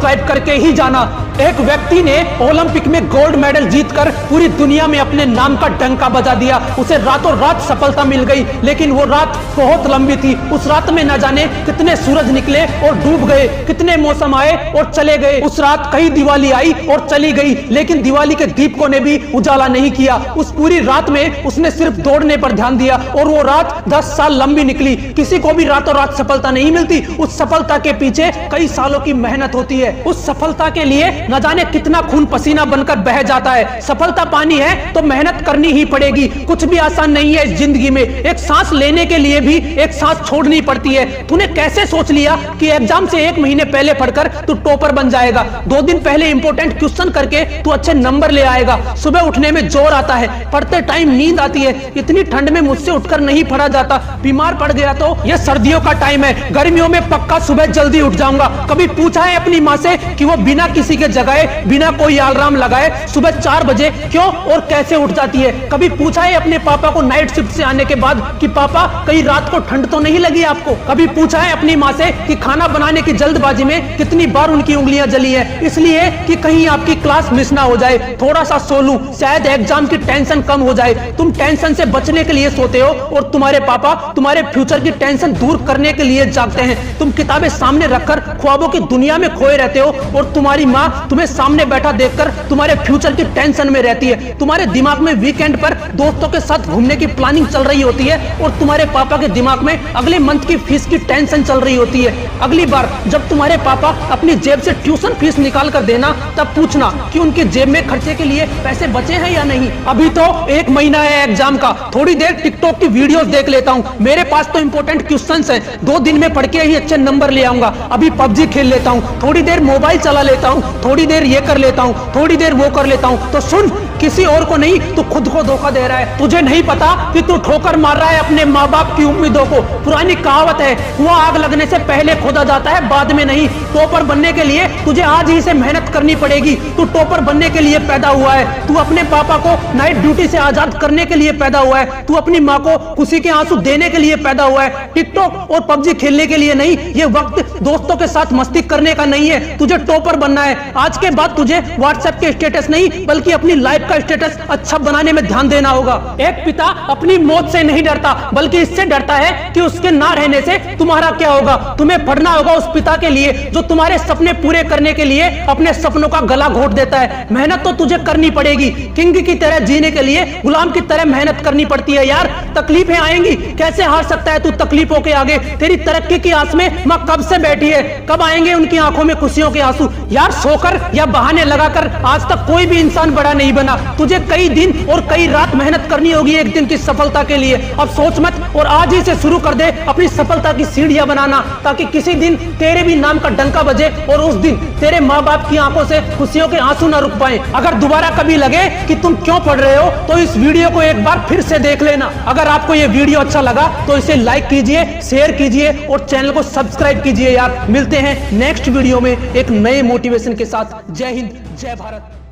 Subscribe करके ही जाना। एक व्यक्ति ने ओलंपिक में गोल्ड मेडल जीतकर पूरी दुनिया में अपने नाम का डंका बजा दिया। उसे रातों रात सफलता मिल गई, लेकिन वो रात बहुत लंबी थी। उस रात में न जाने कितने सूरज निकले और डूब गए, कितने मौसम आए और चले गए। उस रात कई दिवाली आई और चली गई, लेकिन दिवाली के दीपकों ने भी उजाला नहीं किया। उस पूरी रात में उसने सिर्फ दौड़ने पर ध्यान दिया और वो रात 10 साल लंबी निकली। किसी को भी रातों रात सफलता नहीं मिलती। उस सफलता के पीछे कई सालों की मेहनत होती है। उस सफलता के लिए न जाने कितना खून पसीना बनकर बह जाता है। सफलता पानी है तो मेहनत करनी ही पड़ेगी। कुछ भी आसान नहीं है इस जिंदगी में। एक सांस लेने के लिए भी एक सांस छोड़नी पड़ती है। तूने कैसे सोच लिया कि एग्जाम से 1 महीने पहले पढ़कर तू टॉपर बन जाएगा? 2 दिन पहले इंपॉर्टेंट क्वेश्चन करके तू अच्छे नंबर ले आएगा। सुबह उठने में जोर आता है, पढ़ते टाइम नींद आती है। इतनी ठंड में मुझसे उठकर नहीं पढ़ा जाता। बीमार पड़ गया तो यह सर्दियों का टाइम है, गर्मियों में पक्का सुबह जल्दी उठ जाऊंगा। कभी पूछा है अपनी माँ से कि वो बिना किसी के जगाए, बिना कोई अलार्म लगाए सुबह 4 बजे क्यों और कैसे उठ जाती है? कभी पूछा है अपने पापा को नाइट शिफ्ट से आने के बाद कि पापा कहीं रात को ठंड तो नहीं लगी आपको? कभी पूछा है अपनी माँ से कि खाना बनाने की जल्दबाजी में कितनी बार उनकी उंगलियां जली है? इसलिए कि कहीं आपकी क्लास मिस ना हो जाए, थोड़ा सा सो लूं, शायद एग्जाम की टेंशन कम हो जाए। तुम टेंशन से बचने के लिए सोते हो और तुम्हारे पापा तुम्हारे फ्यूचर की टेंशन दूर करने के लिए जागते हैं। तुम किताबें सामने रखकर ख्वाबों की दुनिया में खोए रहते हो और तुम्हारी माँ तुम्हें सामने बैठा देखकर तुम्हारे फ्यूचर की टेंशन में रहती है। तुम्हारे दिमाग में वीकेंड पर दोस्तों के साथ घूमने की प्लानिंग चल रही होती है और तुम्हारे पापा के दिमाग में अगले मंथ की फीस की टेंशन चल रही होती है। अगली बार जब तुम्हारे पापा अपनी जेब से ट्यूशन फीस निकाल कर देना, तब पूछना कि उनकी जेब में खर्चे के लिए पैसे बचे हैं या नहीं। अभी तो 1 महीना है एग्जाम का, थोड़ी देर टिकटॉक की वीडियोस देख लेता हूँ। मेरे पास तो इंपॉर्टेंट क्वेश्चंस हैं, 2 दिन में पढ़ के ही अच्छे नंबर ले आऊंगा। अभी पबजी खेल लेता हूँ, थोड़ी देर मोबाइल चला लेता हूँ, थोड़ी देर ये कर लेता हूँ, थोड़ी देर वो कर लेता हूँ। तो सुन, किसी और को नहीं, तू खुद को धोखा दे रहा है। तुझे नहीं पता कि तू ठोकर मार रहा है अपने माँ बाप की उम्मीदों को। पुरानी कहावत है, कुआं आग लगने से पहले खोदा जाता है, बाद में नहीं। टॉपर बनने के लिए तुझे आज ही से मेहनत करनी पड़ेगी। तू टॉपर बनने के लिए पैदा हुआ है। तू अपने पापा को नाइट ड्यूटी से आजाद करने के लिए पैदा हुआ है। तू अपनी माँ को खुशी के आंसू देने के लिए पैदा हुआ है। टिकटॉक और पबजी खेलने के लिए नहीं। ये वक्त दोस्तों के साथ मस्ती करने का नहीं है। तुझे टॉपर बनना है। आज के बाद तुझे व्हाट्सएप के स्टेटस नहीं, बल्कि अपनी लाइफ का स्टेटस अच्छा बनाने में ध्यान देना होगा। एक पिता अपनी मौत से नहीं डरता, बल्कि इससे डरता है कि उसके ना रहने से तुम्हारा क्या होगा। तुम्हें पढ़ना होगा उस पिता के लिए जो तुम्हारे सपने पूरे करने के लिए अपने सपनों का गला घोट देता है। मेहनत तो तुझे करनी पड़ेगी। किंग की तरह जीने के लिए गुलाम की तरह मेहनत करनी पड़ती है यार। तकलीफें आएंगी, कैसे हार सकता है तू तकलीफों के आगे? तेरी तरक्की की आस में मां कब से बैठी है। कब आएंगे उनकी आंखों में खुशियों के आंसू? यार सोकर या बहाने लगाकर आज तक कोई भी इंसान बड़ा नहीं बना। तुझे कई दिन और कई रात मेहनत करनी होगी एक दिन की सफलता के लिए। अब सोच मत और आज ही से शुरू कर दे अपनी सफलता की सीढ़ियां बनाना, ताकि किसी दिन तेरे भी नाम का डंका बजे और उस दिन तेरे माँ बाप की आंखों से खुशियों के आंसू न रुक पाए। अगर दोबारा कभी लगे कि तुम क्यों पढ़ रहे हो तो इस वीडियो को एक बार फिर से देख लेना। अगर आपको ये वीडियो अच्छा लगा तो इसे लाइक कीजिए, शेयर कीजिए और चैनल को सब्सक्राइब कीजिए यार। मिलते हैं नेक्स्ट वीडियो में एक नए मोटिवेशन के साथ। जय हिंद, जय भारत।